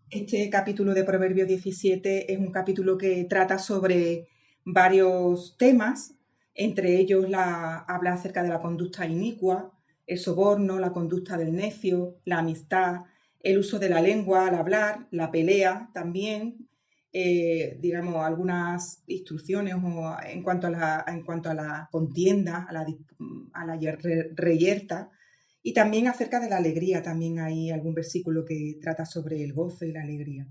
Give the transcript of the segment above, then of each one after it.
Este capítulo de Proverbios 17 es un capítulo que trata sobre varios temas, entre ellos habla acerca de la conducta inicua, el soborno, la conducta del necio, la amistad, el uso de la lengua al hablar, la pelea también, digamos, algunas instrucciones en cuanto a la contienda, a la reyerta, y también acerca de la alegría, también hay algún versículo que trata sobre el gozo y la alegría.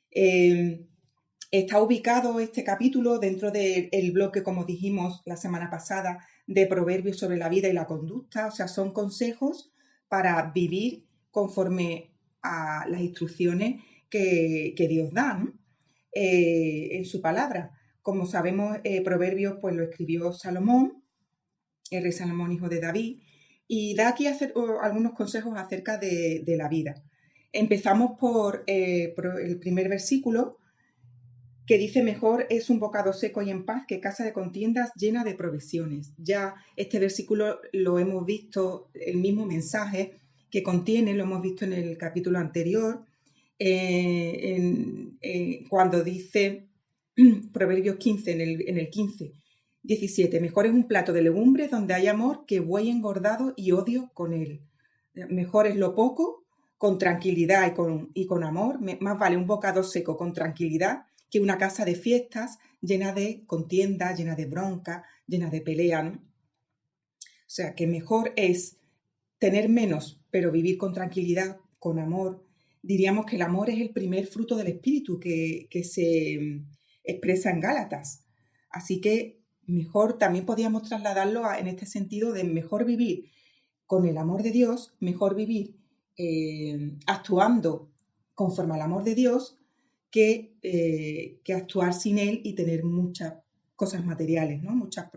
Eh, Está ubicado este capítulo dentro del bloque, como dijimos la semana pasada, de proverbios sobre la vida y la conducta, o sea, son consejos para vivir conforme a las instrucciones que Dios da, ¿no? En su palabra. Como sabemos, Proverbios pues lo escribió Salomón, el rey Salomón, hijo de David, y da aquí algunos consejos acerca de la vida. Empezamos por el primer versículo, que dice: mejor es un bocado seco y en paz que casa de contiendas llena de provisiones. Ya este versículo lo hemos visto, el mismo mensaje que contiene, lo hemos visto en el capítulo anterior, cuando dice Proverbios 15, en el 15, 17, mejor es un plato de legumbres donde hay amor que buey engordado y odio con él. Mejor es lo poco con tranquilidad y con amor, más vale un bocado seco con tranquilidad que una casa de fiestas llena de contiendas, llena de bronca, llena de pelea, ¿no? O sea, que mejor es tener menos, pero vivir con tranquilidad, con amor. Diríamos que el amor es el primer fruto del espíritu que se expresa en Gálatas. Así que mejor también podíamos trasladarlo en este sentido de mejor vivir con el amor de Dios, mejor vivir actuando conforme al amor de Dios que actuar sin él y tener muchas cosas materiales, ¿no? Muchas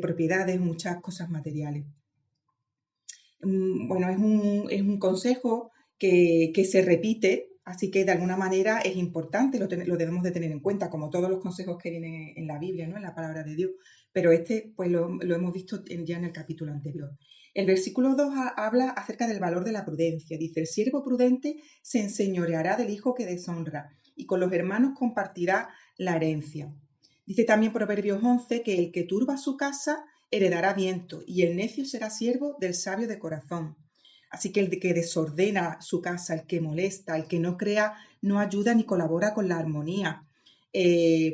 propiedades, muchas cosas materiales. Bueno, es un consejo que se repite, así que de alguna manera es importante, lo debemos de tener en cuenta, como todos los consejos que vienen en la Biblia, ¿no? En la palabra de Dios. Pero este, pues lo hemos visto ya en el capítulo anterior. El versículo 2 habla acerca del valor de la prudencia. Dice: el siervo prudente se enseñoreará del hijo que deshonra y con los hermanos compartirá la herencia. Dice también Proverbios 11 que el que turba su casa heredará viento, y el necio será siervo del sabio de corazón. Así que el que desordena su casa, el que molesta, el que no crea, no ayuda ni colabora con la armonía,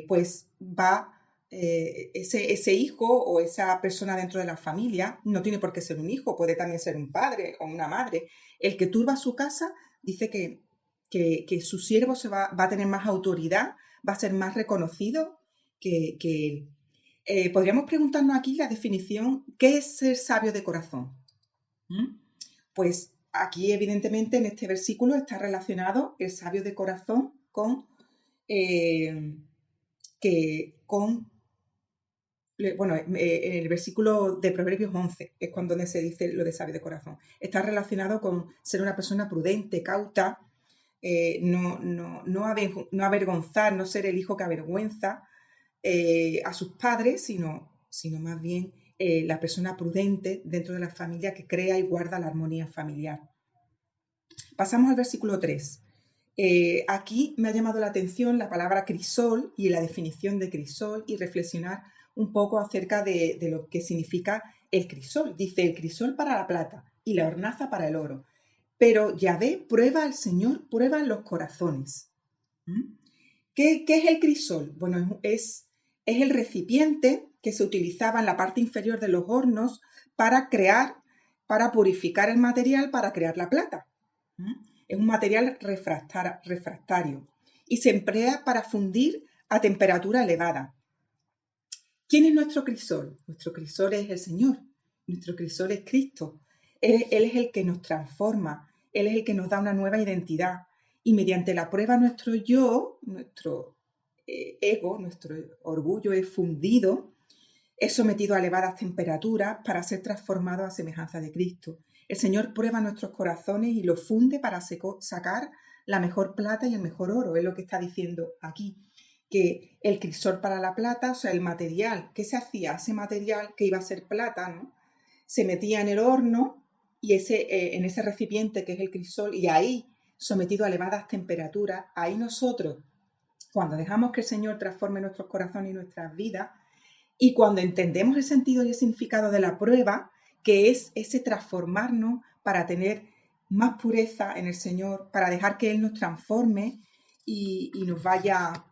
pues ese hijo o esa persona dentro de la familia, no tiene por qué ser un hijo, puede también ser un padre o una madre. El que turba su casa dice que su siervo va a tener más autoridad, va a ser más reconocido que él. Podríamos preguntarnos aquí la definición: ¿qué es ser sabio de corazón? ¿Mm? Pues aquí, evidentemente, en este versículo está relacionado el sabio de corazón eh, con bueno, en el versículo de Proverbios 11 es cuando se dice lo de sabio de corazón. Está relacionado con ser una persona prudente, cauta, no avergonzar, no ser el hijo que avergüenza a sus padres, sino más bien la persona prudente dentro de la familia que crea y guarda la armonía familiar. Pasamos al versículo 3. Aquí me ha llamado la atención la palabra crisol y la definición de crisol, y reflexionar un poco acerca de lo que significa el crisol. Dice: el crisol para la plata y la hornaza para el oro. Pero Yahvé prueba al Señor, prueba los corazones. ¿Mm? ¿Qué es el crisol? Bueno, es el recipiente que se utilizaba en la parte inferior de los hornos para purificar el material para crear la plata. Es un material refractario y se emplea para fundir a temperatura elevada. ¿Quién es nuestro crisol? Nuestro crisol es el Señor, nuestro crisol es Cristo. Él es el que nos transforma, Él es el que nos da una nueva identidad, y mediante la prueba nuestro yo, nuestro ego, nuestro orgullo es fundido, es sometido a elevadas temperaturas para ser transformado a semejanza de Cristo. El Señor prueba nuestros corazones y los funde para sacar la mejor plata y el mejor oro. Es lo que está diciendo aquí, que el crisol para la plata, o sea, el material, ¿qué se hacía? Ese material que iba a ser plata, ¿no? Se metía en el horno y en ese recipiente que es el crisol, y ahí sometido a elevadas temperaturas, ahí nosotros, cuando dejamos que el Señor transforme nuestros corazones y nuestras vidas, y cuando entendemos el sentido y el significado de la prueba, que es ese transformarnos para tener más pureza en el Señor, para dejar que Él nos transforme y nos vaya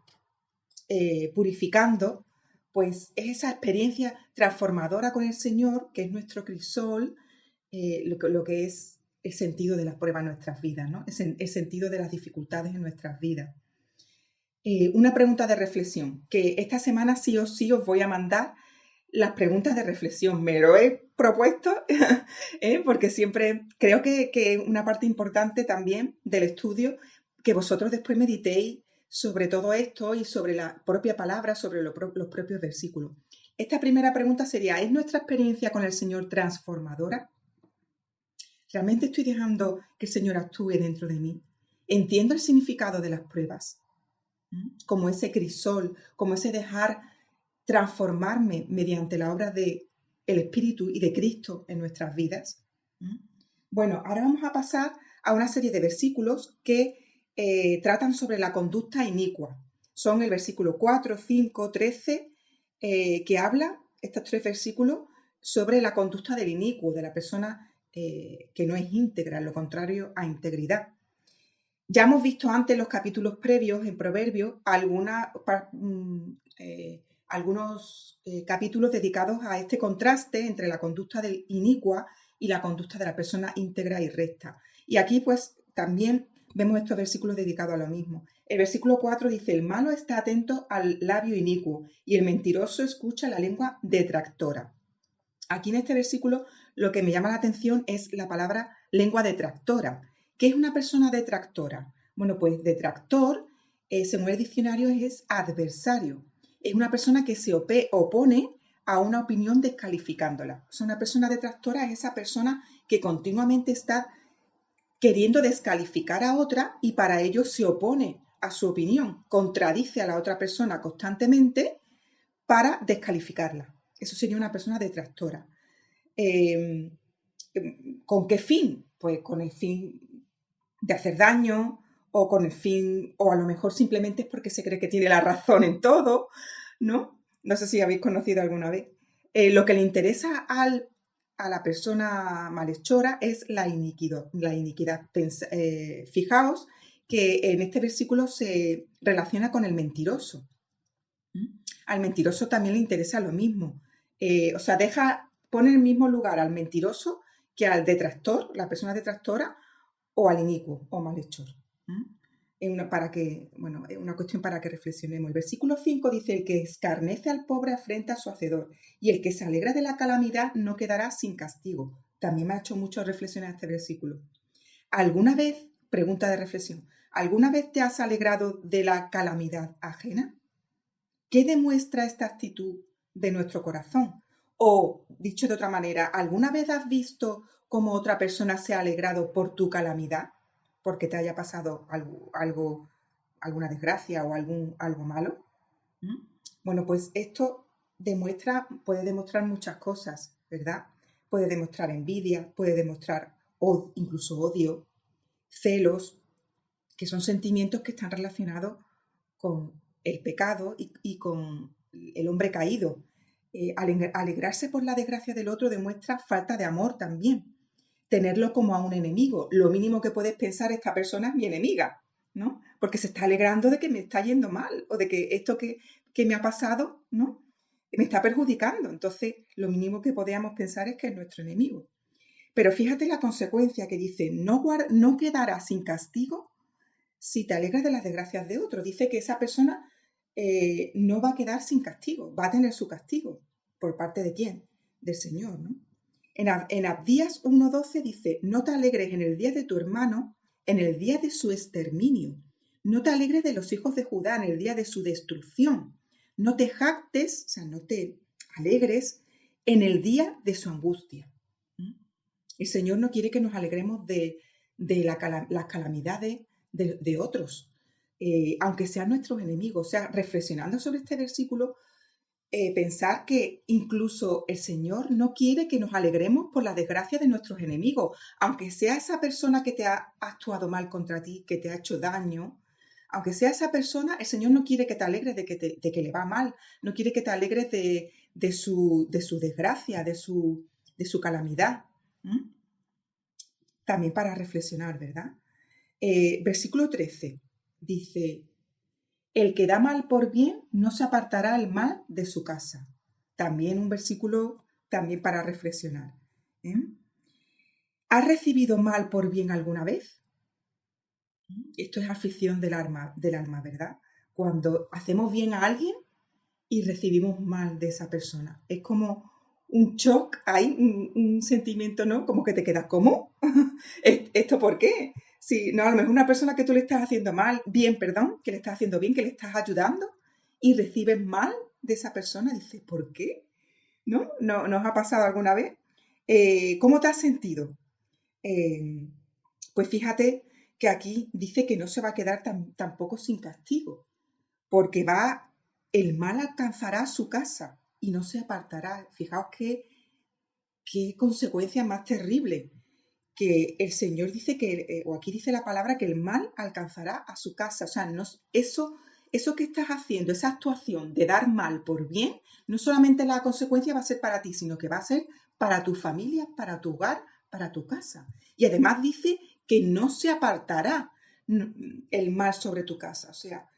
purificando, pues es esa experiencia transformadora con el Señor, que es nuestro crisol, lo que es el sentido de las pruebas en nuestras vidas, ¿no? El sentido de las dificultades en nuestras vidas. Una pregunta de reflexión, que esta semana sí o sí os voy a mandar las preguntas de reflexión. Me lo he propuesto porque siempre creo que es una parte importante también del estudio que vosotros después meditéis sobre todo esto y sobre la propia palabra, sobre los propios versículos. Esta primera pregunta sería, ¿es nuestra experiencia con el Señor transformadora? ¿Realmente estoy dejando que el Señor actúe dentro de mí? ¿Entiendo el significado de las pruebas? Como ese crisol, como ese dejar transformarme mediante la obra del Espíritu y de Cristo en nuestras vidas. Bueno, ahora vamos a pasar a una serie de versículos que tratan sobre la conducta inicua. Son el versículo 4, 5, 13, que habla, estos tres versículos, sobre la conducta del inicuo, de la persona que no es íntegra, lo contrario a integridad. Ya hemos visto antes en los capítulos previos en Proverbios algunos capítulos dedicados a este contraste entre la conducta del inicua y la conducta de la persona íntegra y recta. Y aquí pues también vemos estos versículos dedicados a lo mismo. El versículo 4 dice, el malo está atento al labio inicuo y el mentiroso escucha la lengua detractora. Aquí en este versículo lo que me llama la atención es la palabra lengua detractora. ¿Qué es una persona detractora? Bueno, pues detractor, según el diccionario, es adversario. Es una persona que se opone a una opinión descalificándola. O sea, una persona detractora es esa persona que continuamente está queriendo descalificar a otra y para ello se opone a su opinión, contradice a la otra persona constantemente para descalificarla. Eso sería una persona detractora. ¿Con qué fin? Pues con el fin de hacer daño o con el fin, o a lo mejor simplemente es porque se cree que tiene la razón en todo, ¿no? No sé si habéis conocido alguna vez. Lo que le interesa a la persona malhechora es la iniquidad. Fijaos que en este versículo se relaciona con el mentiroso. Al mentiroso también le interesa lo mismo. O sea, pone en el mismo lugar al mentiroso que al detractor, la persona detractora, o al inicuo o malhechor. Es una cuestión para que reflexionemos. El versículo 5 dice, el que escarnece al pobre afrenta a su hacedor, y el que se alegra de la calamidad no quedará sin castigo. También me ha hecho mucho reflexionar este versículo. ¿Alguna vez, pregunta de reflexión, alguna vez te has alegrado de la calamidad ajena? ¿Qué demuestra esta actitud de nuestro corazón? O, dicho de otra manera, ¿alguna vez has visto cómo otra persona se ha alegrado por tu calamidad? Porque te haya pasado alguna desgracia o algo malo. Bueno, pues esto puede demostrar muchas cosas, ¿verdad? Puede demostrar envidia, puede demostrar incluso odio, celos, que son sentimientos que están relacionados con el pecado y con el hombre caído. Alegrarse por la desgracia del otro demuestra falta de amor también. Tenerlo como a un enemigo. Lo mínimo que puedes pensar, esta persona es mi enemiga, ¿no? Porque se está alegrando de que me está yendo mal o de que esto que me ha pasado, ¿no? Me está perjudicando. Entonces, lo mínimo que podríamos pensar es que es nuestro enemigo. Pero fíjate la consecuencia que dice, no quedará sin castigo si te alegras de las desgracias de otro. Dice que esa persona no va a quedar sin castigo, va a tener su castigo. ¿Por parte de quién? Del Señor, ¿no? En Abdías 1:12 dice, no te alegres en el día de tu hermano, en el día de su exterminio. No te alegres de los hijos de Judá en el día de su destrucción. No te jactes, o sea, no te alegres en el día de su angustia. El Señor no quiere que nos alegremos de las calamidades de otros, aunque sean nuestros enemigos. O sea, reflexionando sobre este versículo, pensar que incluso el Señor no quiere que nos alegremos por la desgracia de nuestros enemigos, aunque sea esa persona que te ha actuado mal contra ti, que te ha hecho daño, aunque sea esa persona, el Señor no quiere que te alegres de que le va mal, no quiere que te alegres de su desgracia, de su calamidad. ¿Mm? También para reflexionar, ¿verdad? Versículo 13 dice, el que da mal por bien no se apartará el mal de su casa. También un versículo también para reflexionar. ¿Eh? ¿Has recibido mal por bien alguna vez? Esto es aflicción del alma, ¿verdad? Cuando hacemos bien a alguien y recibimos mal de esa persona. Es como un shock, hay un sentimiento, ¿no? Como que te quedas, ¿cómo? ¿Esto por qué? Si no, a lo mejor una persona que tú le estás haciendo mal, bien, perdón, que le estás haciendo bien, que le estás ayudando y recibes mal de esa persona, dices, ¿por qué? ¿No? ¿Nos ha pasado alguna vez? ¿Cómo te has sentido? Eh, pues fíjate que aquí dice que no se va a quedar tampoco sin castigo, porque el mal alcanzará su casa y no se apartará. Fijaos qué consecuencia más terrible, que el Señor dice o aquí dice la palabra, que el mal alcanzará a su casa. O sea, no, eso que estás haciendo, esa actuación de dar mal por bien, no solamente la consecuencia va a ser para ti, sino que va a ser para tu familia, para tu hogar, para tu casa. Y además dice que no se apartará el mal sobre tu casa. O sea,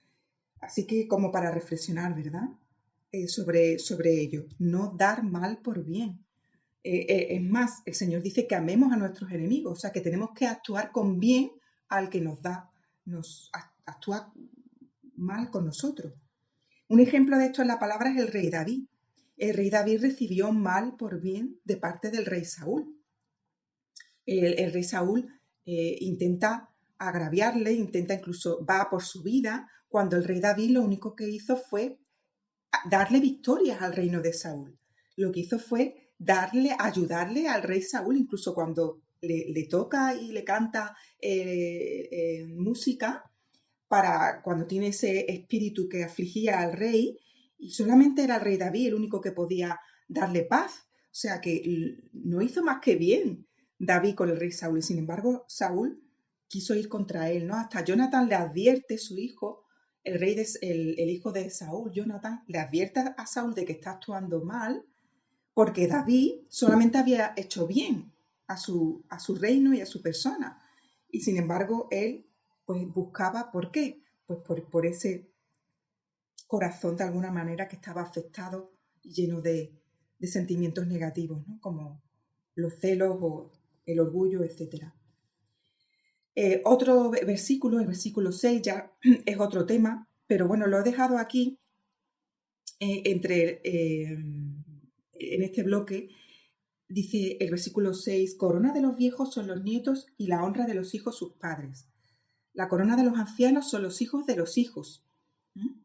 así que como para reflexionar, ¿verdad? Sobre ello. No dar mal por bien. Es más, el Señor dice que amemos a nuestros enemigos, o sea, que tenemos que actuar con bien al que nos actúa mal con nosotros. Un ejemplo de esto en la palabra es el rey David. El rey David recibió mal por bien de parte del rey Saúl. El rey Saúl intenta agraviarle, intenta incluso, va por su vida, cuando el rey David lo único que hizo fue darle victorias al reino de Saúl. Lo que hizo fue ayudarle al rey Saúl, incluso cuando le toca y le canta música, para cuando tiene ese espíritu que afligía al rey, y solamente era el rey David el único que podía darle paz. O sea que no hizo más que bien David con el rey Saúl, y sin embargo Saúl quiso ir contra él, ¿no? Hasta Jonathan le advierte, su hijo, el hijo de Saúl, Jonathan, le advierte a Saúl de que está actuando mal, porque David solamente había hecho bien a su reino y a su persona. Y sin embargo, él pues buscaba, ¿por qué? Pues por ese corazón de alguna manera que estaba afectado y lleno de sentimientos negativos, ¿no? Como los celos o el orgullo, etc. Otro versículo, el versículo 6 ya es otro tema, pero bueno, lo he dejado aquí en este bloque. Dice el versículo 6, corona de los viejos son los nietos y la honra de los hijos sus padres. La corona de los ancianos son los hijos de los hijos. ¿Mm?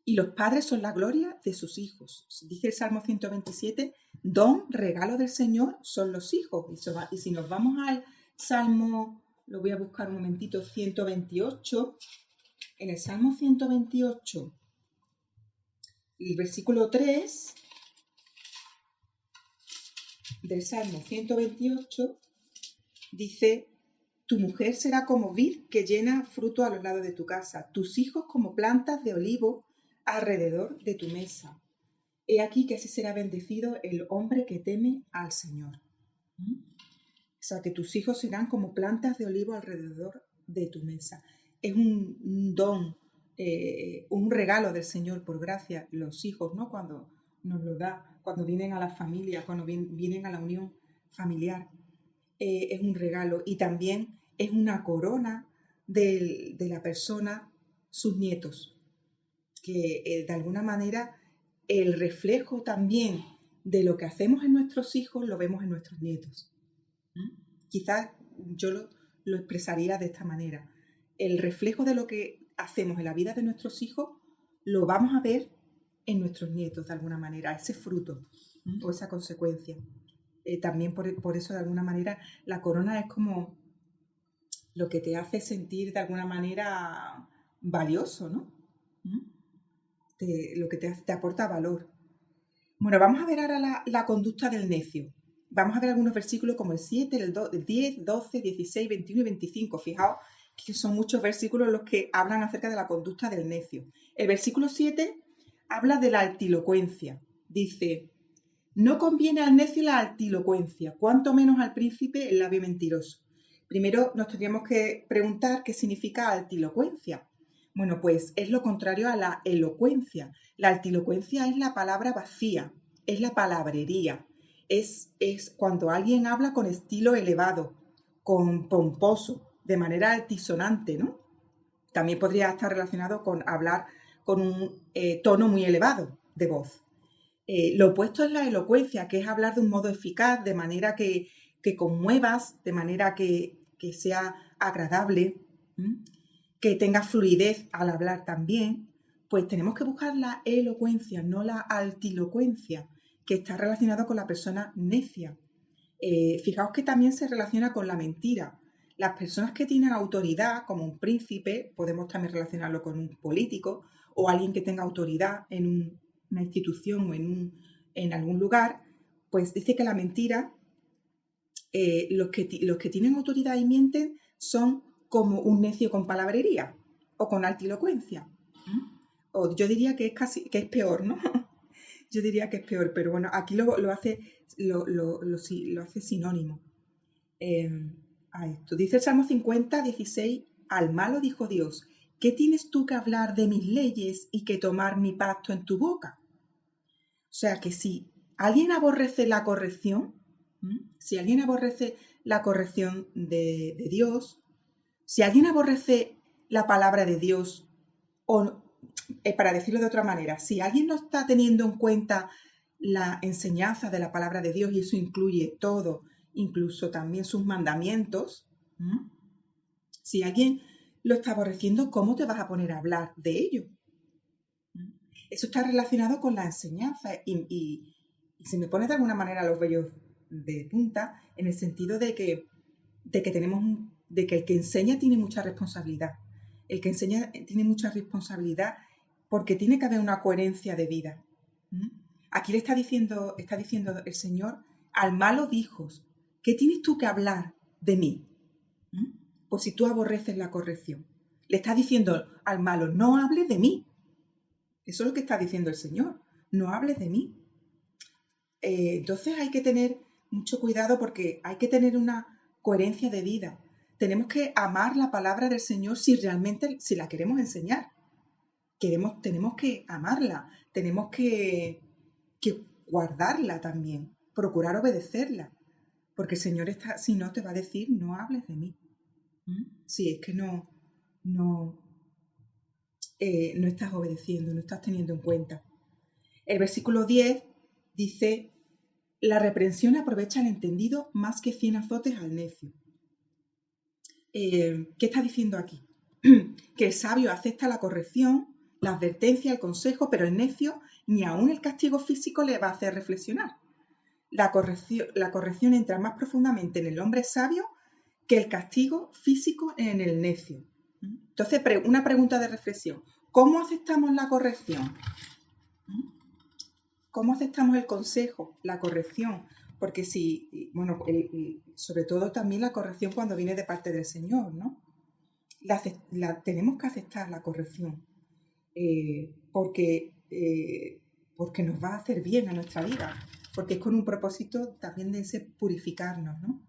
Y los padres son la gloria de sus hijos. Dice el Salmo 127, don, regalo del Señor son los hijos. Y si nos vamos al Salmo, lo voy a buscar un momentito, 128, en el Salmo 128, el versículo 3 del Salmo 128, dice, tu mujer será como vid que llena fruto a los lados de tu casa, tus hijos como plantas de olivo alrededor de tu mesa. He aquí que así será bendecido el hombre que teme al Señor. ¿Mm? O sea, que tus hijos serán como plantas de olivo alrededor de tu mesa. Es un don, un regalo del Señor por gracia, los hijos, ¿no? Cuando nos lo da, cuando vienen a la familia, cuando vienen a la unión familiar. Es un regalo y también es una corona de la persona, sus nietos, que de alguna manera el reflejo también de lo que hacemos en nuestros hijos lo vemos en nuestros nietos. ¿Mm? Quizás yo lo expresaría de esta manera. El reflejo de lo que hacemos en la vida de nuestros hijos lo vamos a ver en nuestros nietos de alguna manera, ese fruto o esa consecuencia. También por eso de alguna manera la corona es como lo que te hace sentir de alguna manera valioso, ¿no? ¿Mm? Lo que te aporta valor. Bueno, vamos a ver ahora la conducta del necio. Vamos a ver algunos versículos como el 7, el 10, 12, 16, 21 y 25. Fijaos que son muchos versículos los que hablan acerca de la conducta del necio. El versículo 7 habla de la altilocuencia. Dice, no conviene al necio la altilocuencia, cuanto menos al príncipe el labio mentiroso. Primero nos tendríamos que preguntar qué significa altilocuencia. Bueno, pues es lo contrario a la elocuencia. La altilocuencia es la palabra vacía, es la palabrería, es cuando alguien habla con estilo elevado, con pomposo, de manera altisonante, ¿no? También podría estar relacionado con hablar con un tono muy elevado de voz. Lo opuesto es la elocuencia, que es hablar de un modo eficaz, de manera que conmuevas, de manera que sea agradable, ¿m? Que tenga fluidez al hablar también. Pues tenemos que buscar la elocuencia, no la altilocuencia, que está relacionado con la persona necia. Fijaos que también se relaciona con la mentira. Las personas que tienen autoridad, como un príncipe, podemos también relacionarlo con un político o alguien que tenga autoridad en una institución o en algún lugar, pues dice que la mentira, los que tienen autoridad y mienten son como un necio con palabrería o con altilocuencia. O yo diría que es casi que es peor, ¿no? Yo diría que es peor, pero bueno, aquí lo hace sinónimo a esto. Dice el Salmo 50, 16, al malo dijo Dios, ¿qué tienes tú que hablar de mis leyes y que tomar mi pacto en tu boca? O sea que si alguien aborrece la corrección, si alguien aborrece la corrección de Dios, si alguien aborrece la palabra de Dios, o para decirlo de otra manera, si alguien no está teniendo en cuenta la enseñanza de la palabra de Dios, y eso incluye todo, incluso también sus mandamientos, si alguien lo está aborreciendo, ¿cómo te vas a poner a hablar de ello? Eso está relacionado con la enseñanza y se me pone de alguna manera los vellos de punta en el sentido de que el que enseña tiene mucha responsabilidad. El que enseña tiene mucha responsabilidad porque tiene que haber una coherencia de vida. Aquí le está diciendo el Señor al malo dijo, ¿qué tienes tú que hablar de mí? Pues si tú aborreces la corrección. Le está diciendo al malo, no hables de mí. Eso es lo que está diciendo el Señor. No hables de mí. Entonces hay que tener mucho cuidado porque hay que tener una coherencia de vida. Tenemos que amar la palabra del Señor si realmente si la queremos enseñar. Tenemos que amarla, tenemos que guardarla también, procurar obedecerla, porque el Señor si no te va a decir, no hables de mí. Si es que no estás obedeciendo, no estás teniendo en cuenta. El versículo 10 dice, la reprensión aprovecha al entendido más que 100 azotes al necio. ¿Qué está diciendo aquí? Que el sabio acepta la corrección, la advertencia, el consejo, pero el necio ni aún el castigo físico le va a hacer reflexionar. La corrección entra más profundamente en el hombre sabio que el castigo físico en el necio. Entonces, una pregunta de reflexión. ¿Cómo aceptamos la corrección? ¿Cómo aceptamos el consejo, la corrección? Porque sobre todo también la corrección cuando viene de parte del Señor, ¿no? Tenemos que aceptar la corrección porque nos va a hacer bien a nuestra vida, porque es con un propósito también de ese purificarnos, ¿no?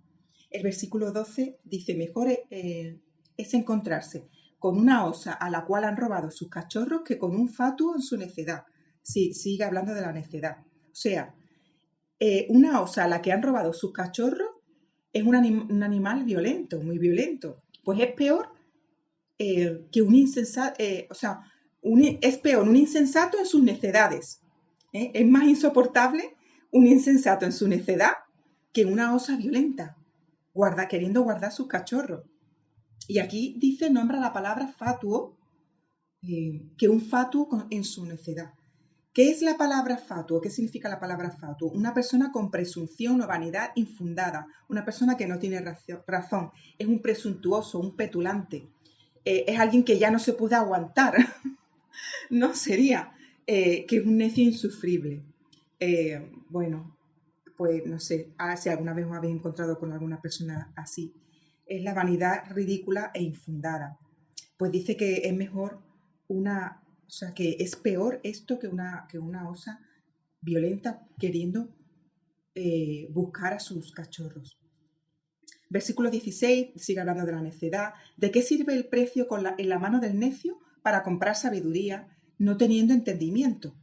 El versículo 12 dice, mejor es encontrarse con una osa a la cual han robado sus cachorros que con un fatuo en su necedad. Sí, sigue hablando de la necedad. O sea, una osa a la que han robado sus cachorros es un animal violento, muy violento. Pues es peor que un insensato, es peor un insensato en sus necedades. Es más insoportable un insensato en su necedad que una osa violenta, queriendo guardar sus cachorros. Y aquí nombra la palabra fatuo, que un fatuo en su necedad. ¿Qué es la palabra fatuo? ¿Qué significa la palabra fatuo? Una persona con presunción o vanidad infundada, una persona que no tiene razón, es un presuntuoso, un petulante, es alguien que ya no se puede aguantar, no sería, que es un necio insufrible. Bueno, pues no sé, si alguna vez os habéis encontrado con alguna persona así. Es la vanidad ridícula e infundada. Pues dice que es mejor o sea, que es peor esto que una osa violenta queriendo buscar a sus cachorros. Versículo 16 sigue hablando de la necedad. ¿De qué sirve el precio en la mano del necio para comprar sabiduría, no teniendo entendimiento?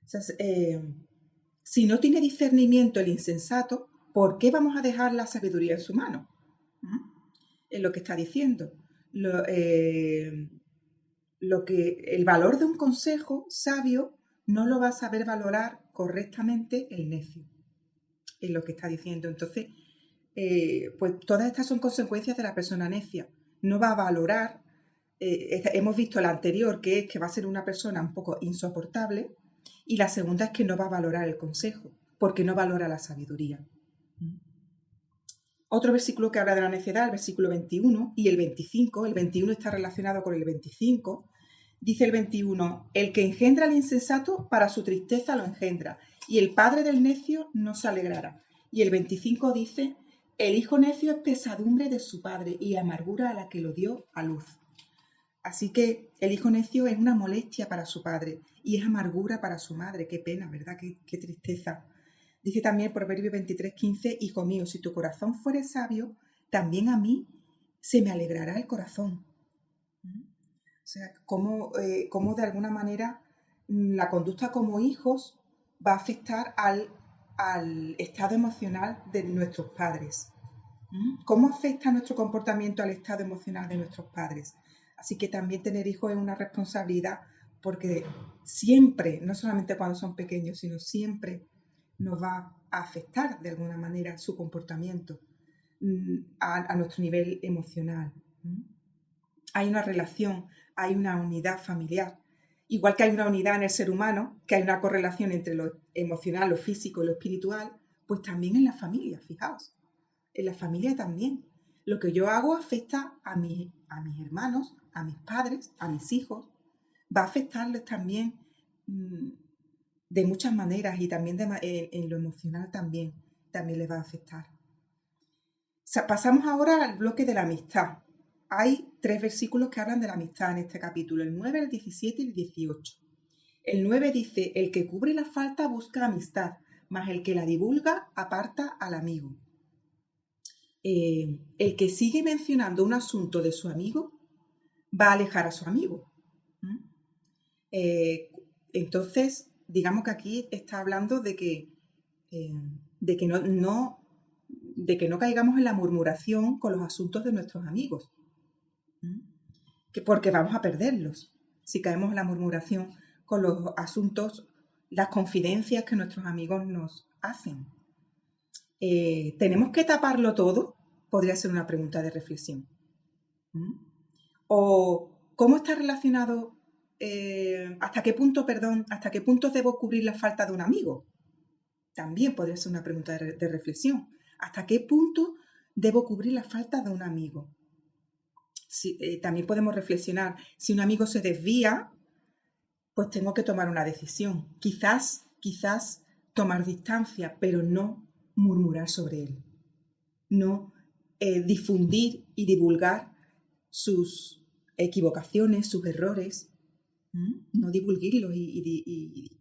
O sea, si no tiene discernimiento el insensato, ¿por qué vamos a dejar la sabiduría en su mano? ¿Mm? Es lo que está diciendo. El valor de un consejo sabio no lo va a saber valorar correctamente el necio. Es lo que está diciendo. Entonces, pues todas estas son consecuencias de la persona necia. No va a valorar, hemos visto la anterior, que es que va a ser una persona un poco insoportable, y la segunda es que no va a valorar el consejo, porque no valora la sabiduría. Otro versículo que habla de la necedad, el versículo 21 y el 25, el 21 está relacionado con el 25, dice el 21, el que engendra al insensato para su tristeza lo engendra, y el padre del necio no se alegrará. Y el 25 dice, el hijo necio es pesadumbre de su padre y amargura a la que lo dio a luz. Así que el hijo necio es una molestia para su padre y es amargura para su madre. Qué pena, ¿verdad? Qué tristeza. Dice también Proverbio 23:15, hijo mío, si tu corazón fuere sabio, también a mí se me alegrará el corazón. O sea, cómo de alguna manera la conducta como hijos va a afectar al estado emocional de nuestros padres. ¿Cómo afecta nuestro comportamiento al estado emocional de nuestros padres? Así que también tener hijos es una responsabilidad porque siempre, no solamente cuando son pequeños, sino siempre nos va a afectar de alguna manera su comportamiento a nuestro nivel emocional. Hay una relación, hay una unidad familiar. Igual que hay una unidad en el ser humano, que hay una correlación entre lo emocional, lo físico y lo espiritual, pues también en la familia, fijaos. En la familia también. Lo que yo hago afecta a mis hermanos, a mis padres, a mis hijos. Va a afectarles también de muchas maneras y también en lo emocional también les va a afectar. O sea, pasamos ahora al bloque de la amistad. Hay 3 versículos que hablan de la amistad en este capítulo, el 9, el 17 y el 18. El 9 dice, el que cubre la falta busca amistad, mas el que la divulga aparta al amigo. El que sigue mencionando un asunto de su amigo va a alejar a su amigo. Entonces, digamos que aquí está hablando de que de que no caigamos en la murmuración con los asuntos de nuestros amigos, porque vamos a perderlos si caemos en la murmuración con los asuntos, las confidencias que nuestros amigos nos hacen. ¿Tenemos que taparlo todo? Podría ser una pregunta de reflexión. ¿O cómo está relacionado, hasta qué punto debo cubrir la falta de un amigo? También podría ser una pregunta de reflexión. ¿Hasta qué punto debo cubrir la falta de un amigo? También podemos reflexionar, si un amigo se desvía, pues tengo que tomar una decisión. Quizás tomar distancia, pero no murmurar sobre él. No difundir y divulgar sus equivocaciones, sus errores. No divulgarlos y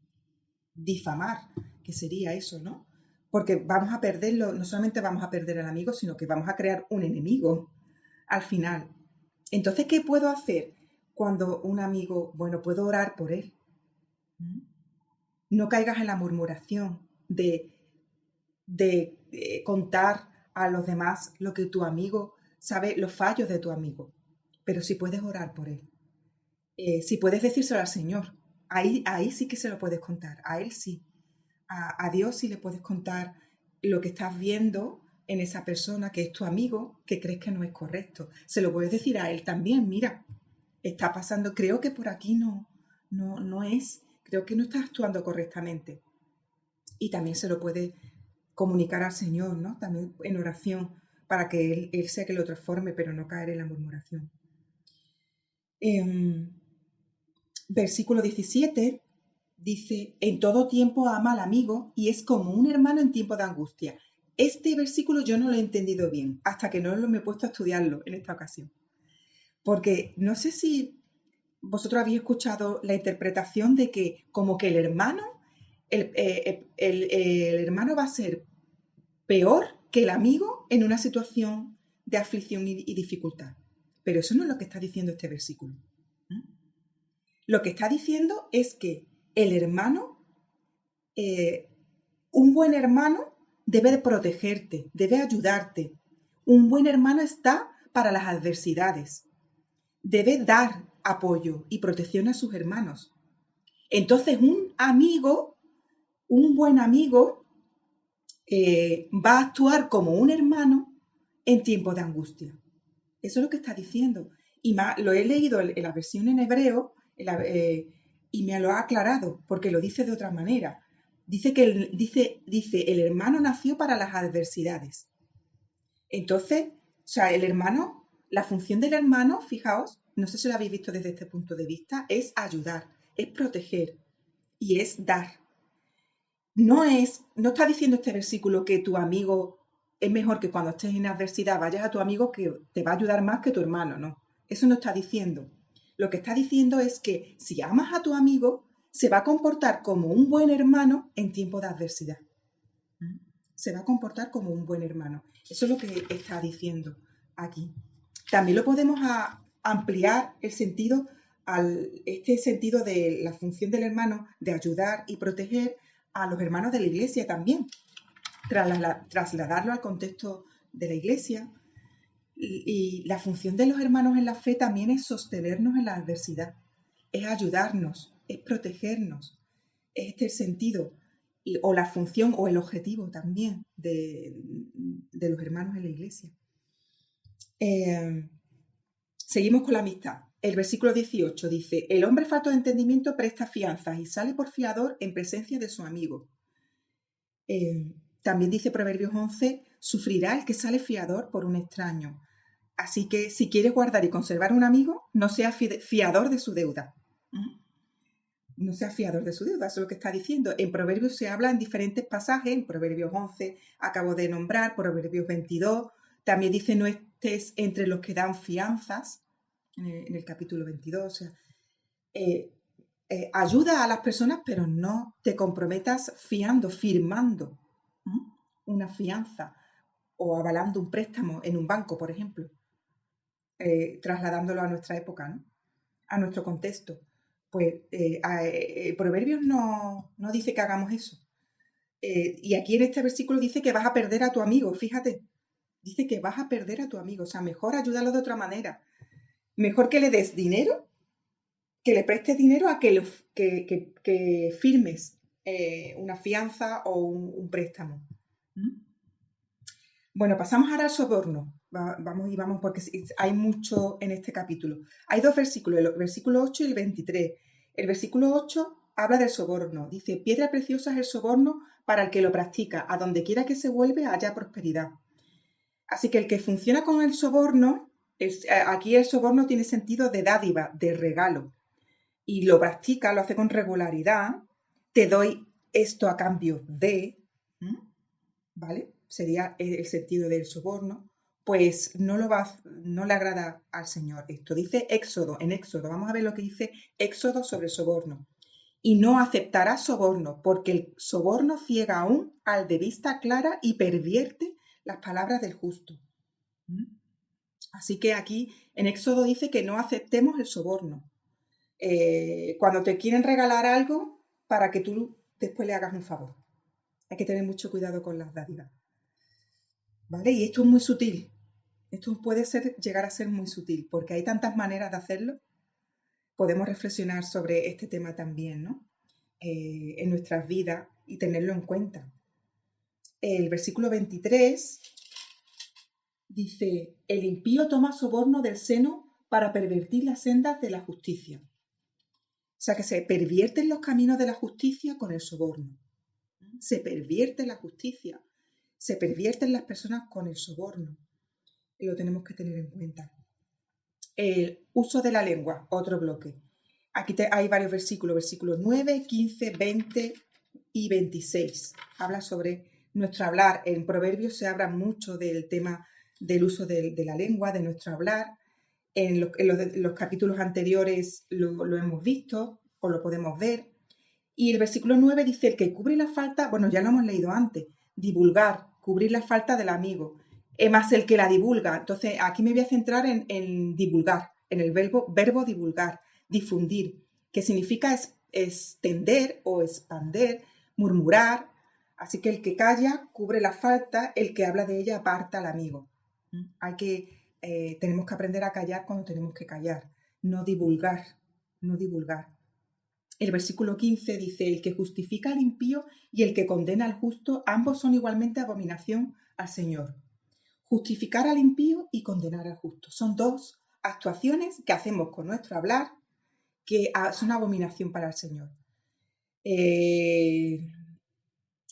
difamar, que sería eso, ¿no? Porque vamos a perderlo, no solamente vamos a perder al amigo, sino que vamos a crear un enemigo al final. Entonces, ¿qué puedo hacer cuando un amigo, bueno, puedo orar por él? No caigas en la murmuración de contar a los demás lo que tu amigo sabe, los fallos de tu amigo, pero si puedes orar por él. Si puedes decírselo al Señor, ahí sí que se lo puedes contar, a Él sí. A Dios sí le puedes contar lo que estás viendo en esa persona que es tu amigo, que crees que no es correcto. Se lo puedes decir a Él también, mira, está pasando, creo que por aquí no es, creo que no estás actuando correctamente. Y también se lo puedes comunicar al Señor, ¿no? También en oración, para que Él sea que lo transforme, pero no caer en la murmuración. Versículo 17 dice, en todo tiempo ama al amigo y es como un hermano en tiempo de angustia. Este versículo yo no lo he entendido bien hasta que no me he puesto a estudiarlo en esta ocasión. Porque no sé si vosotros habéis escuchado la interpretación de que como que el hermano va a ser peor que el amigo en una situación de aflicción y dificultad. Pero eso no es lo que está diciendo este versículo. Lo que está diciendo es que el hermano, un buen hermano debe de protegerte, debe ayudarte. Un buen hermano está para las adversidades. Debe dar apoyo y protección a sus hermanos. Entonces, un buen amigo, va a actuar como un hermano en tiempos de angustia. Eso es lo que está diciendo. Y lo he leído en la versión en hebreo y me lo ha aclarado, porque lo dice de otra manera. Dice que el hermano nació para las adversidades. Entonces, o sea, la función del hermano, fijaos, no sé si lo habéis visto desde este punto de vista, es ayudar, es proteger y es dar. No está diciendo este versículo que tu amigo es mejor que cuando estés en adversidad vayas a tu amigo que te va a ayudar más que tu hermano, no. Eso no está diciendo. Lo que está diciendo es que si amas a tu amigo, se va a comportar como un buen hermano en tiempo de adversidad. Se va a comportar como un buen hermano. Eso es lo que está diciendo aquí. También lo podemos ampliar el sentido este sentido de la función del hermano de ayudar y proteger a los hermanos de la iglesia también, trasladarlo al contexto de la iglesia. Y la función de los hermanos en la fe también es sostenernos en la adversidad, es ayudarnos, es protegernos. Es este el sentido o la función o el objetivo también de los hermanos en la iglesia. Seguimos con la amistad. El versículo 18 dice, el hombre falto de entendimiento presta fianzas y sale por fiador en presencia de su amigo. También dice Proverbios 11, sufrirá el que sale fiador por un extraño. Así que si quieres guardar y conservar un amigo, no seas fiador de su deuda. No seas fiador de su deuda, eso es lo que está diciendo. En Proverbios se habla en diferentes pasajes, en Proverbios 11 acabo de nombrar, Proverbios 22, también dice no estés entre los que dan fianzas, en el capítulo 22, o sea, ayuda a las personas, pero no te comprometas firmando una fianza o avalando un préstamo en un banco, por ejemplo, trasladándolo a nuestra época, ¿no? A nuestro contexto. Pues Proverbios no dice que hagamos eso. Y aquí en este versículo dice que vas a perder a tu amigo, fíjate. Dice que vas a perder a tu amigo, o sea, mejor ayúdalo de otra manera. Mejor que le des dinero, que le prestes dinero a que firmes una fianza o un préstamo. Bueno, pasamos ahora al soborno. Vamos porque hay mucho en este capítulo. Hay dos versículos, el versículo 8 y el 23. El versículo 8 habla del soborno. Dice, piedra preciosa es el soborno para el que lo practica. A donde quiera que se vuelve haya prosperidad. Así que el que funciona con el soborno, aquí el soborno tiene sentido de dádiva, de regalo. Y lo practica, lo hace con regularidad. Te doy esto a cambio de, ¿vale? Sería el sentido del soborno, pues no le agrada al Señor. Esto dice Éxodo, en Éxodo, vamos a ver lo que dice Éxodo sobre el soborno. Y no aceptará soborno, porque el soborno ciega aún al de vista clara y pervierte las palabras del justo. Así que aquí en Éxodo dice que no aceptemos el soborno. Cuando te quieren regalar algo para que tú después le hagas un favor. Hay que tener mucho cuidado con las dádivas. ¿Vale? Y esto es muy sutil. Esto puede llegar a ser muy sutil, porque hay tantas maneras de hacerlo. Podemos reflexionar sobre este tema también, ¿no? En nuestras vidas y tenerlo en cuenta. El versículo 23 dice, el impío toma soborno del seno para pervertir las sendas de la justicia. O sea que se pervierten los caminos de la justicia con el soborno. Se pervierte la justicia. Se pervierten las personas con el soborno. Y lo tenemos que tener en cuenta. El uso de la lengua, otro bloque. Aquí hay varios versículos, versículos 9, 15, 20 y 26. Habla sobre nuestro hablar. En Proverbios se habla mucho del tema del uso de la lengua, de nuestro hablar. En los capítulos anteriores lo hemos visto o lo podemos ver. Y el versículo 9 dice, el que cubre la falta, bueno, ya lo hemos leído antes, divulgar, cubrir la falta del amigo, más el que la divulga. Entonces, aquí me voy a centrar en divulgar, en el verbo divulgar, difundir, que significa extender o expander, murmurar. Así que el que calla cubre la falta, el que habla de ella aparta al amigo. Tenemos que aprender a callar cuando tenemos que callar, no divulgar, no divulgar. El versículo 15 dice, el que justifica al impío y el que condena al justo, ambos son igualmente abominación al Señor. Justificar al impío y condenar al justo. Son dos actuaciones que hacemos con nuestro hablar que son abominación para el Señor.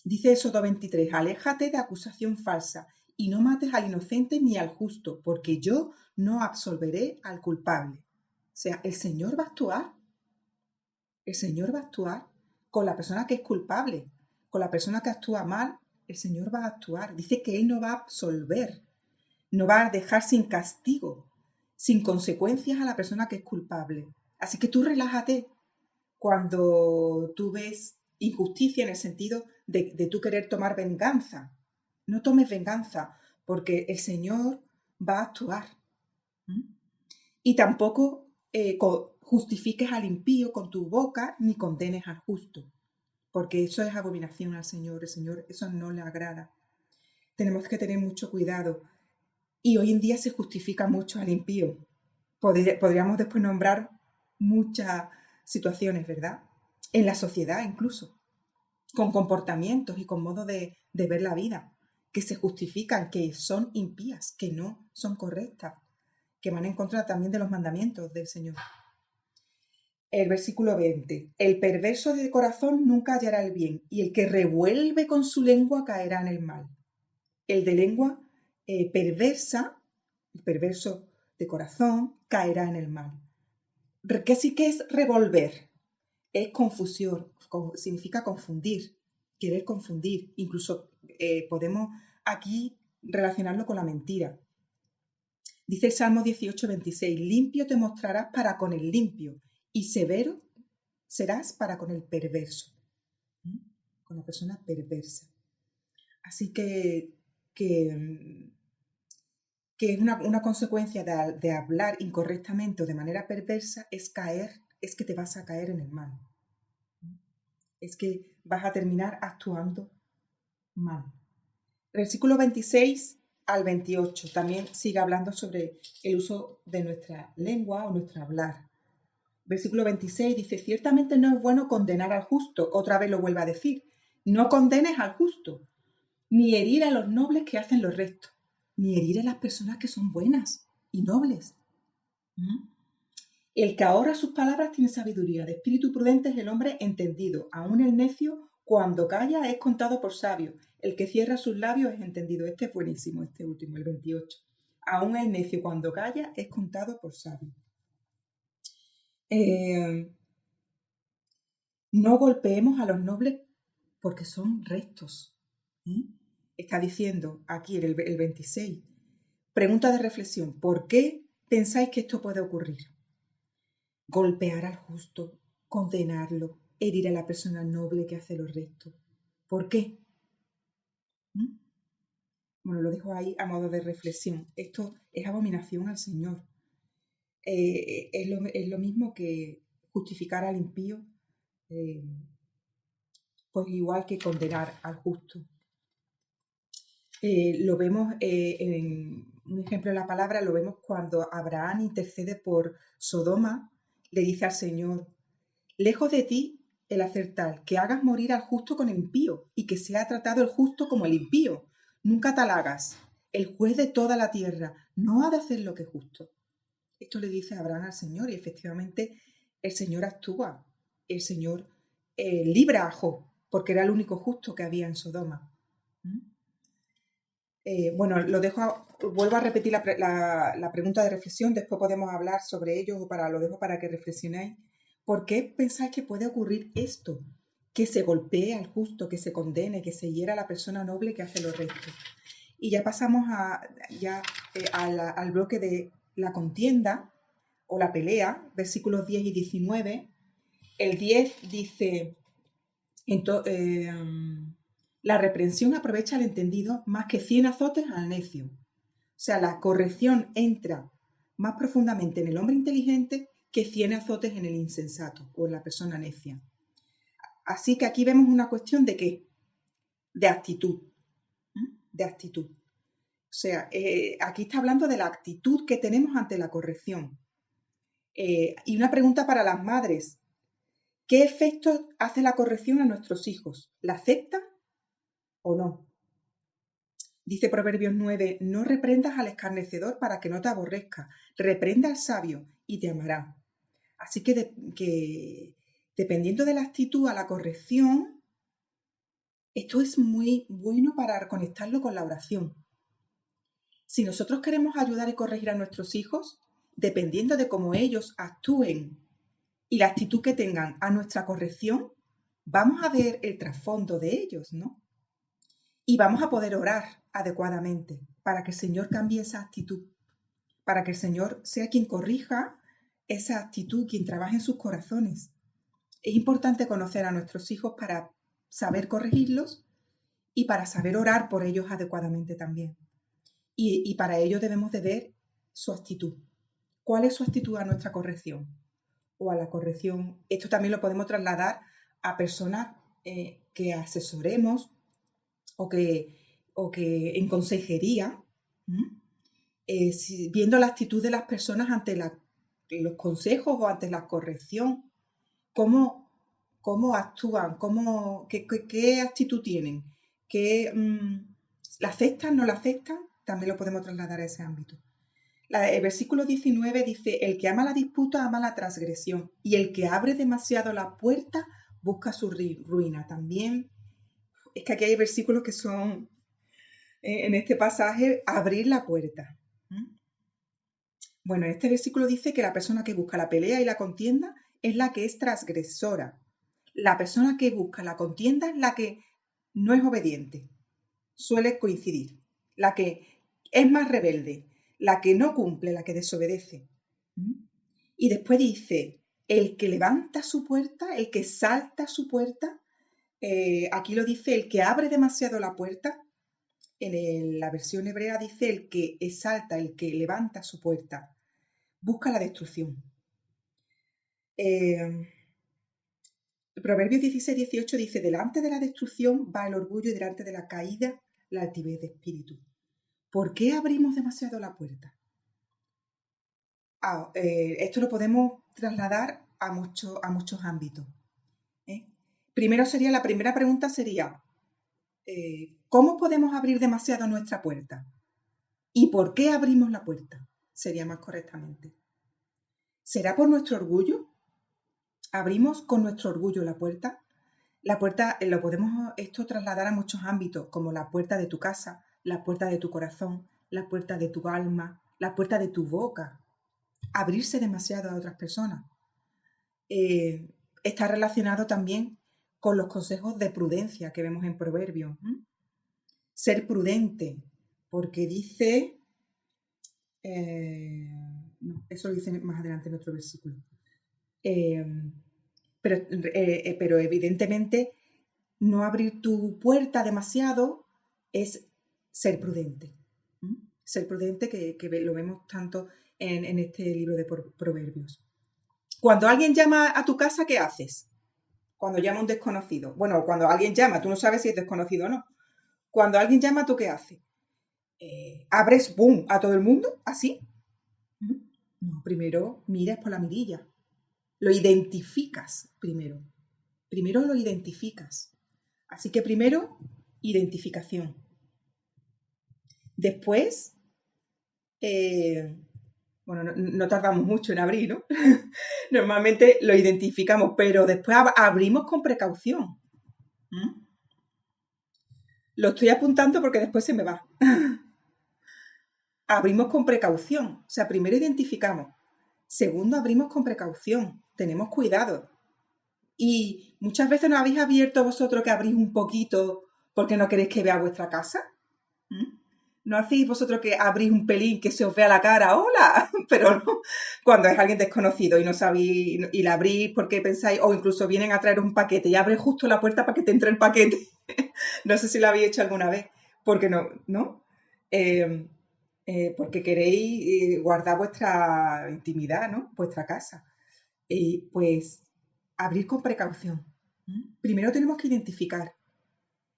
Dice Éxodo 23, aléjate de acusación falsa y no mates al inocente ni al justo, porque yo no absolveré al culpable. O sea, el Señor va a actuar. El Señor va a actuar con la persona que es culpable, con la persona que actúa mal, el Señor va a actuar. Dice que Él no va a absolver, no va a dejar sin castigo, sin consecuencias a la persona que es culpable. Así que tú relájate cuando tú ves injusticia en el sentido de tú querer tomar venganza. No tomes venganza, porque el Señor va a actuar. ¿Mm? Y tampoco justifiques al impío con tu boca ni condenes al justo, porque eso es abominación al Señor. El Señor eso no le agrada. Tenemos que tener mucho cuidado. Y hoy en día se justifica mucho al impío. Podríamos después nombrar muchas situaciones, ¿verdad? En la sociedad incluso, con comportamientos y con modo de ver la vida, que se justifican, que son impías, que no son correctas, que van en contra también de los mandamientos del Señor. El versículo 20. El perverso de corazón nunca hallará el bien, y el que revuelve con su lengua caerá en el mal. El de lengua perversa, el perverso de corazón, caerá en el mal. ¿Qué sí que es revolver? Es confusión, significa confundir, querer confundir. Incluso podemos aquí relacionarlo con la mentira. Dice el Salmo 18, 26, limpio te mostrarás para con el limpio y severo serás para con el perverso, con la persona perversa. Así que es una consecuencia de hablar incorrectamente o de manera perversa es que te vas a caer en el mal. Es que vas a terminar actuando mal. Versículo 26 al 28 también sigue hablando sobre el uso de nuestra lengua o nuestro hablar. Versículo 26 dice, ciertamente no es bueno condenar al justo, otra vez lo vuelve a decir, no condenes al justo, ni herir a los nobles que hacen lo recto, ni herir a las personas que son buenas y nobles. El que ahorra sus palabras tiene sabiduría, de espíritu prudente es el hombre entendido, aun el necio cuando calla es contado por sabio, el que cierra sus labios es entendido. Este es buenísimo, este último, el 28. Aun el necio cuando calla es contado por sabio. No golpeemos a los nobles porque son rectos. Está diciendo aquí el 26. Pregunta de reflexión. ¿Por qué pensáis que esto puede ocurrir? Golpear al justo, condenarlo, herir a la persona noble que hace lo recto. ¿Por qué? Bueno, lo dejo ahí a modo de reflexión. Esto es abominación al Señor. Es lo mismo que justificar al impío, pues igual que condenar al justo. Lo vemos en un ejemplo de la palabra, lo vemos cuando Abraham intercede por Sodoma, le dice al Señor, lejos de ti el hacer tal, que hagas morir al justo con el impío y que sea tratado el justo como el impío. Nunca tal hagas. El juez de toda la tierra no ha de hacer lo que es justo. Esto le dice Abraham al Señor y efectivamente el Señor actúa. El Señor libra a Job porque era el único justo que había en Sodoma. Bueno, vuelvo a repetir la pregunta de reflexión, después podemos hablar sobre ello, lo dejo para que reflexionéis. ¿Por qué pensáis que puede ocurrir esto? Que se golpee al justo, que se condene, que se hiera a la persona noble que hace lo recto. Y ya pasamos al bloque de la contienda o la pelea, versículos 10 y 19. El 10 dice, la reprensión aprovecha al entendido más que 100 azotes al necio. O sea, la corrección entra más profundamente en el hombre inteligente que 100 azotes en el insensato o en la persona necia. Así que aquí vemos una cuestión de ¿qué? De actitud. De actitud. O sea, aquí está hablando de la actitud que tenemos ante la corrección. Y una pregunta para las madres. ¿Qué efecto hace la corrección a nuestros hijos? ¿La aceptan o no? Dice Proverbios 9, no reprendas al escarnecedor para que no te aborrezca. Reprenda al sabio y te amará. Así que dependiendo de la actitud a la corrección, esto es muy bueno para conectarlo con la oración. Si nosotros queremos ayudar y corregir a nuestros hijos, dependiendo de cómo ellos actúen y la actitud que tengan a nuestra corrección, vamos a ver el trasfondo de ellos, ¿no? Y vamos a poder orar adecuadamente para que el Señor cambie esa actitud, para que el Señor sea quien corrija esa actitud, quien trabaje en sus corazones. Es importante conocer a nuestros hijos para saber corregirlos y para saber orar por ellos adecuadamente también. Y para ello debemos de ver su actitud. ¿Cuál es su actitud a nuestra corrección? O a la corrección. Esto también lo podemos trasladar a personas que asesoremos o que en consejería, viendo la actitud de las personas ante los consejos o ante la corrección, cómo actúan, qué actitud tienen, ¿la aceptan, no la aceptan? También lo podemos trasladar a ese ámbito. El versículo 19 dice, el que ama la disputa ama la transgresión y el que abre demasiado la puerta busca su ruina. También es que aquí hay versículos que son, en este pasaje, abrir la puerta. Bueno, este versículo dice que la persona que busca la pelea y la contienda es la que es transgresora. La persona que busca la contienda es la que no es obediente. Suele coincidir. La que es más rebelde, la que no cumple, la que desobedece. Y después dice, el que levanta su puerta, el que salta su puerta, aquí lo dice, el que abre demasiado la puerta. En la versión hebrea dice, el que exalta, el que levanta su puerta, busca la destrucción. Proverbios 16-18 dice, delante de la destrucción va el orgullo y delante de la caída la altivez de espíritu. ¿Por qué abrimos demasiado la puerta? Esto lo podemos trasladar a muchos ámbitos. La primera pregunta sería, ¿cómo podemos abrir demasiado nuestra puerta? ¿Y por qué abrimos la puerta? Sería más correctamente. ¿Será por nuestro orgullo? ¿Abrimos con nuestro orgullo la puerta? La puerta lo podemos esto trasladar a muchos ámbitos, como la puerta de tu casa, la puerta de tu corazón, la puerta de tu alma, la puerta de tu boca. Abrirse demasiado a otras personas. Está relacionado también con los consejos de prudencia que vemos en Proverbios. Ser prudente, porque dice, no, eso lo dice más adelante en otro versículo. Pero evidentemente no abrir tu puerta demasiado es ser prudente. Ser prudente que lo vemos tanto en este libro de Proverbios. Cuando alguien llama a tu casa, ¿qué haces? Cuando llama a un desconocido. Bueno, cuando alguien llama, tú no sabes si es desconocido o no. Cuando alguien llama, ¿tú qué haces? ¿Abres, boom, a todo el mundo? ¿Así? No, primero miras por la mirilla. Lo identificas primero. Primero lo identificas. Así que primero, identificación. Después, bueno, no tardamos mucho en abrir, ¿no? Normalmente lo identificamos, pero después abrimos con precaución. Lo estoy apuntando porque después se me va. Abrimos con precaución. O sea, primero identificamos. Segundo, abrimos con precaución, tenemos cuidado. Y muchas veces no habéis abierto vosotros que abrís un poquito porque no queréis que vea vuestra casa. ¿Mm? ¿No hacéis vosotros que abrís un pelín que se os vea la cara? ¡Hola! Pero no, cuando es alguien desconocido y no sabéis, y la abrís porque pensáis, o incluso vienen a traer un paquete y abres justo la puerta para que te entre el paquete. No sé si lo habéis hecho alguna vez, porque no, ¿no? Eh, porque queréis guardar vuestra intimidad, ¿no? Vuestra casa. Pues abrir con precaución. Primero tenemos que identificar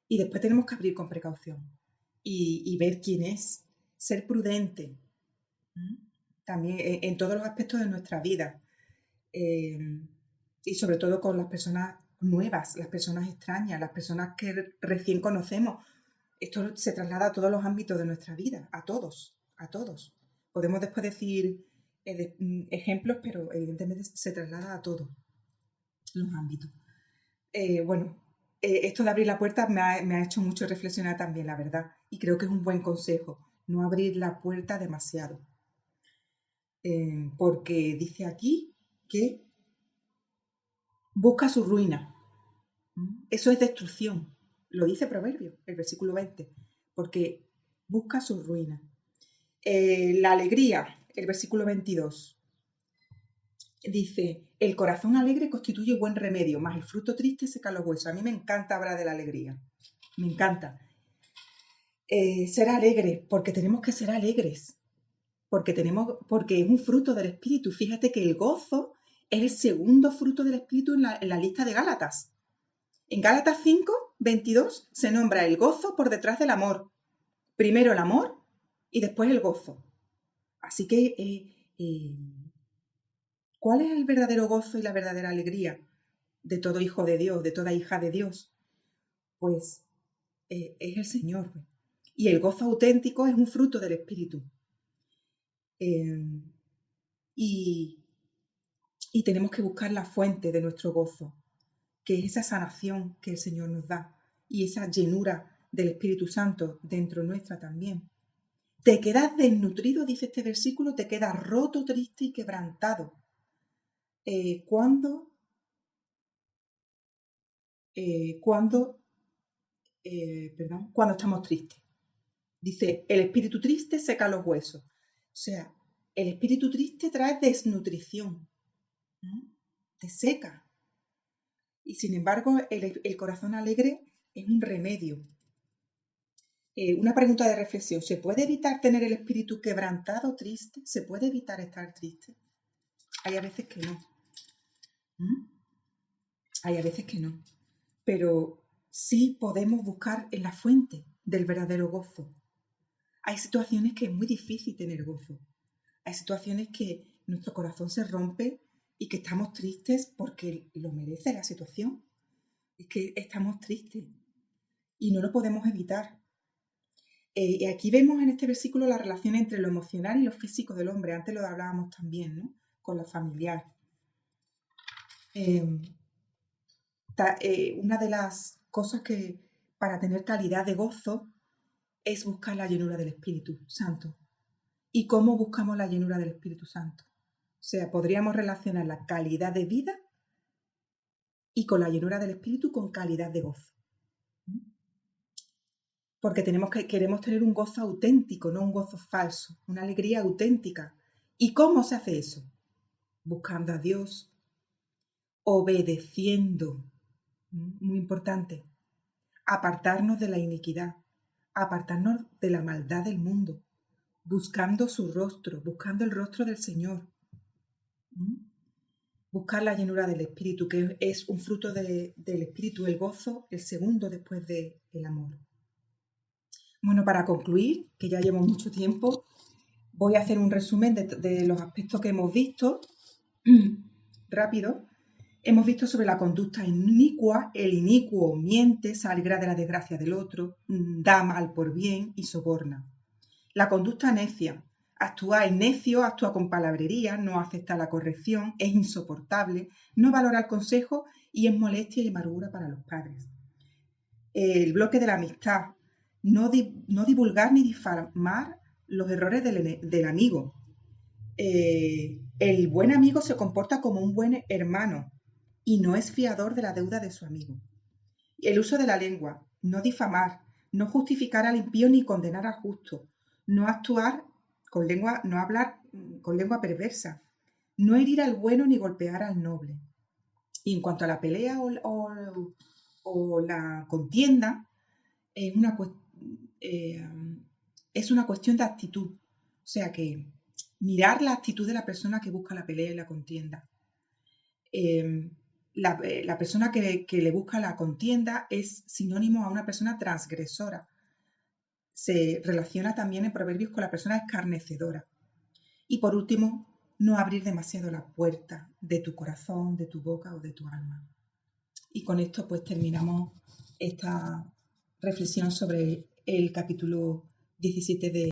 y después tenemos que abrir con precaución y ver quién es, ser prudente. También en todos los aspectos de nuestra vida eh, y sobre todo con las personas nuevas, las personas extrañas, las personas que recién conocemos. Esto se traslada a todos los ámbitos de nuestra vida, a todos, a todos. Podemos después decir ejemplos, pero evidentemente se traslada a todos los ámbitos. Bueno, esto de abrir la puerta me ha hecho mucho reflexionar también, la verdad, y creo que es un buen consejo, no abrir la puerta demasiado, porque dice aquí que busca su ruina. Eso es destrucción, lo dice Proverbio, el versículo 20, porque busca su ruina. La alegría, el versículo 22, dice, el corazón alegre constituye buen remedio, mas el fruto triste seca los huesos. A mí me encanta hablar de la alegría, me encanta. Ser alegres, porque tenemos que ser alegres, porque es un fruto del Espíritu. Fíjate que el gozo es el segundo fruto del Espíritu en la lista de Gálatas. En Gálatas 5, 22 se nombra el gozo por detrás del amor. Primero el amor y después el gozo. Así que, ¿cuál es el verdadero gozo y la verdadera alegría de todo hijo de Dios, de toda hija de Dios? Pues es el Señor. Y el gozo auténtico es un fruto del Espíritu. Y, y tenemos que buscar la fuente de nuestro gozo, que es esa sanación que el Señor nos da y esa llenura del Espíritu Santo dentro nuestra también. Te quedas desnutrido, dice este versículo, te quedas roto, triste y quebrantado. ¿Cuándo cuando estamos tristes? Dice, el espíritu triste seca los huesos. O sea, el espíritu triste trae desnutrición, ¿no? Te seca. Y sin embargo, el corazón alegre es un remedio. Una pregunta de reflexión. ¿Se puede evitar tener el espíritu quebrantado, triste? ¿Se puede evitar estar triste? Hay a veces que no. Hay a veces que no. Pero sí podemos buscar en la fuente del verdadero gozo. Hay situaciones que es muy difícil tener gozo. Hay situaciones que nuestro corazón se rompe y que estamos tristes porque lo merece la situación. Es que estamos tristes y no lo podemos evitar. Y aquí vemos en este versículo la relación entre lo emocional y lo físico del hombre. Antes lo hablábamos también, ¿no? Con lo familiar. Una de las cosas que para tener calidad de gozo es buscar la llenura del Espíritu Santo. ¿Y cómo buscamos la llenura del Espíritu Santo? O sea, podríamos relacionar la calidad de vida y con la llenura del Espíritu con calidad de gozo. Porque queremos tener un gozo auténtico, no un gozo falso, una alegría auténtica. ¿Y cómo se hace eso? Buscando a Dios, obedeciendo, muy importante, apartarnos de la iniquidad, apartarnos de la maldad del mundo, buscando su rostro, buscando el rostro del Señor. Buscar la llenura del Espíritu, que es un fruto del Espíritu, el gozo, el segundo después del amor. Bueno, para concluir, que ya llevo mucho tiempo, voy a hacer un resumen de los aspectos que hemos visto. Rápido. Hemos visto sobre la conducta inicua. El inicuo miente, se alegra de la desgracia del otro, da mal por bien y soborna. La conducta necia. Actúa el necio, actúa con palabrería, no acepta la corrección, es insoportable, no valora el consejo y es molestia y amargura para los padres. El bloque de la amistad. No divulgar ni difamar los errores del amigo. El buen amigo se comporta como un buen hermano y no es fiador de la deuda de su amigo. El uso de la lengua, no difamar, no justificar al impío ni condenar al justo, no actuar con lengua, no hablar con lengua perversa, no herir al bueno ni golpear al noble. Y en cuanto a la pelea o la contienda, eh, es una cuestión de actitud. O sea que mirar la actitud de la persona que busca la pelea y la contienda. La persona que le busca la contienda es sinónimo a una persona transgresora. Se relaciona también en Proverbios con la persona escarnecedora. Y por último, no abrir demasiado la puerta de tu corazón, de tu boca o de tu alma. Y con esto pues terminamos esta reflexión sobre el capítulo 17 de